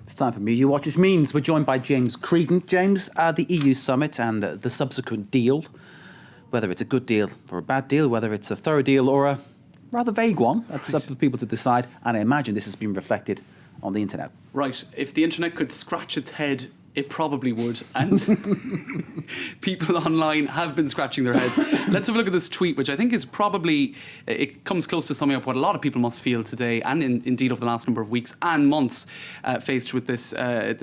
It's time for Media Watch, which means we're joined by James Creedon. James, the EU summit and the subsequent deal, whether it's a good deal or a bad deal, whether it's a thorough deal or a rather vague one, that's up for people to decide. And I imagine this has been reflected on the internet. Right. If the internet could scratch its head, it probably would. And people online have been scratching their heads. Let's have a look at this tweet, which I think is probably, it comes close to summing up what a lot of people must feel today and indeed over the last number of weeks and months faced with this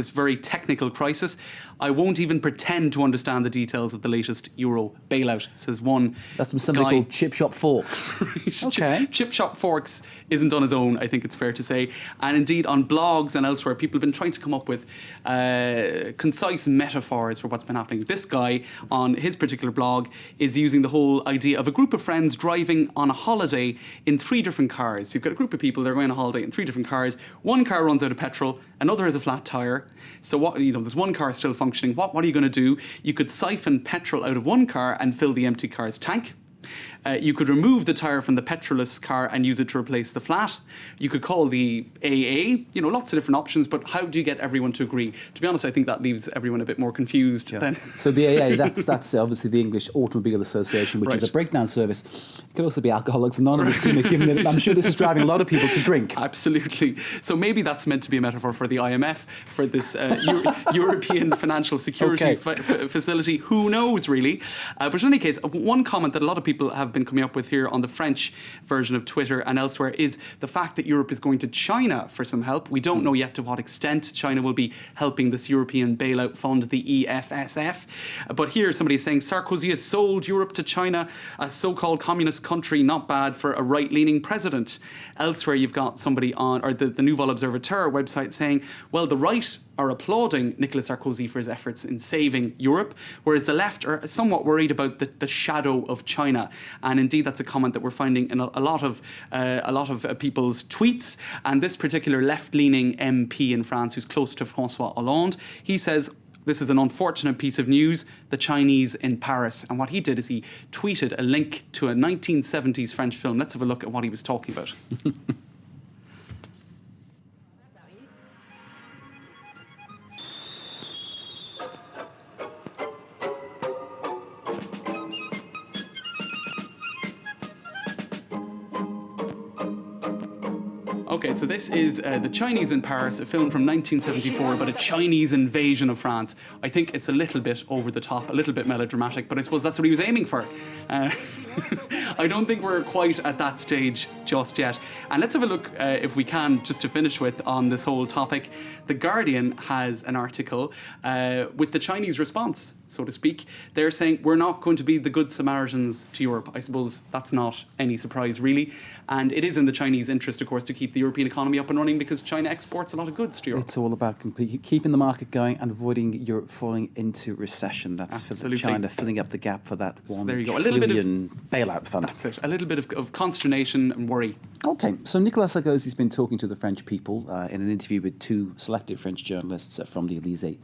very technical crisis. I won't even pretend to understand the details of the latest Euro bailout, says one. That's from somebody called Chip Shop Forks. Okay. Chip Shop Forks isn't on his own, I think it's fair to say. And indeed, on blogs and elsewhere, people have been trying to come up with concise metaphors for what's been happening. This guy, on his particular blog, is using the whole idea of a group of friends driving on a holiday in 3 different cars. You've got a group of people, they're going on a holiday in 3 different cars. One car runs out of petrol, another has a flat tyre. So there's one car still functioning. What are you going to do? You could siphon petrol out of one car and fill the empty car's tank. You could remove the tyre from the petroless car and use it to replace the flat. You could call the AA, lots of different options, but how do you get everyone to agree? To be honest, I think that leaves everyone a bit more confused. Yeah. Then. So the AA, that's obviously the English Automobile Association, which is a breakdown service. It could also be Alcoholics Anonymous, given it, I'm sure this is driving a lot of people to drink. Absolutely. So maybe that's meant to be a metaphor for the IMF, for this European Financial Security Facility. Who knows, really? But in any case, one comment that a lot of people have been coming up with here on the French version of Twitter and elsewhere is the fact that Europe is going to China for some help. We don't know yet to what extent China will be helping this European bailout fund, the EFSF. But here somebody is saying Sarkozy has sold Europe to China, a so-called communist country, not bad for a right-leaning president. Elsewhere you've got somebody on, or the Nouvel Observateur website saying, well, the right are applauding Nicolas Sarkozy for his efforts in saving Europe, whereas the left are somewhat worried about the shadow of China. And indeed, that's a comment that we're finding in a lot of people's tweets. And this particular left-leaning MP in France, who's close to François Hollande, he says, this is an unfortunate piece of news, the Chinese in Paris. And what he did is he tweeted a link to a 1970s French film. Let's have a look at what he was talking about. Okay, so this is The Chinese in Paris, a film from 1974 about a Chinese invasion of France. I think it's a little bit over the top, a little bit melodramatic, but I suppose that's what he was aiming for. I don't think we're quite at that stage just yet. And let's have a look, if we can, just to finish with on this whole topic. The Guardian has an article with the Chinese response, so to speak. They're saying, we're not going to be the good Samaritans to Europe. I suppose that's not any surprise, really. And it is in the Chinese interest, of course, to keep the European economy up and running because China exports a lot of goods to Europe. It's all about keeping the market going and avoiding Europe falling into recession. That's for China filling up the gap for that $1 trillion bailout fund. That's it. A little bit of consternation and worry. Okay, so Nicolas Sarkozy's been talking to the French people in an interview with 2 selected French journalists from the Élysée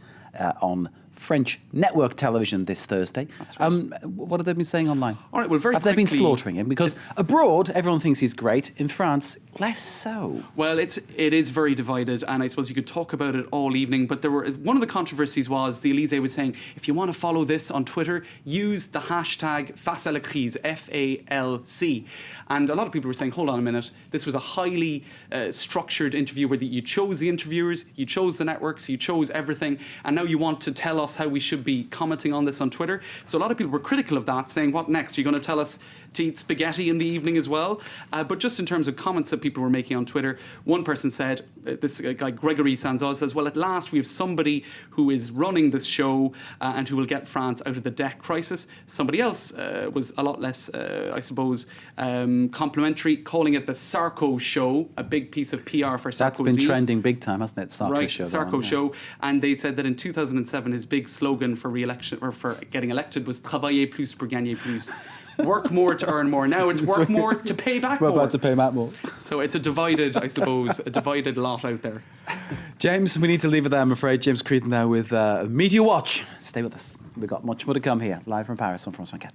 on French network television this Thursday. That's right. What have they been saying online? All right, well, have they been slaughtering him? Because abroad, everyone thinks he's great. In France, less so. Well, it is very divided, and I suppose you could talk about it all evening. But one of the controversies was the Élysée was saying, if you want to follow this on Twitter, use the hashtag Face à la crise, FALC. And a lot of people were saying, hold on a minute, this was a highly structured interview where you chose the interviewers, you chose the networks, you chose everything, and now you want to tell us how we should be commenting on this on Twitter. So a lot of people were critical of that, saying, what next? You're going to tell us to eat spaghetti in the evening as well? But just in terms of comments that people were making on Twitter, one person said, this guy Gregory Sanzos says, well, at last we have somebody who is running this show and who will get France out of the debt crisis. Somebody else was a lot less, I suppose, complimentary, calling it the Sarko show, a big piece of PR for Sarkozy. That's been trending big time, hasn't it? Sarko right, show. Sarko show. And they said that in 2007, his big slogan for re-election or for getting elected was "Travailler plus pour gagner plus." Work more to earn more. Now it's work more to pay back more. We're about to pay back more. So it's a divided, I suppose, a divided lot out there. James, we need to leave it there, I'm afraid. James Creedon now with Media Watch. Stay with us. We've got much more to come here, live from Paris on France 24.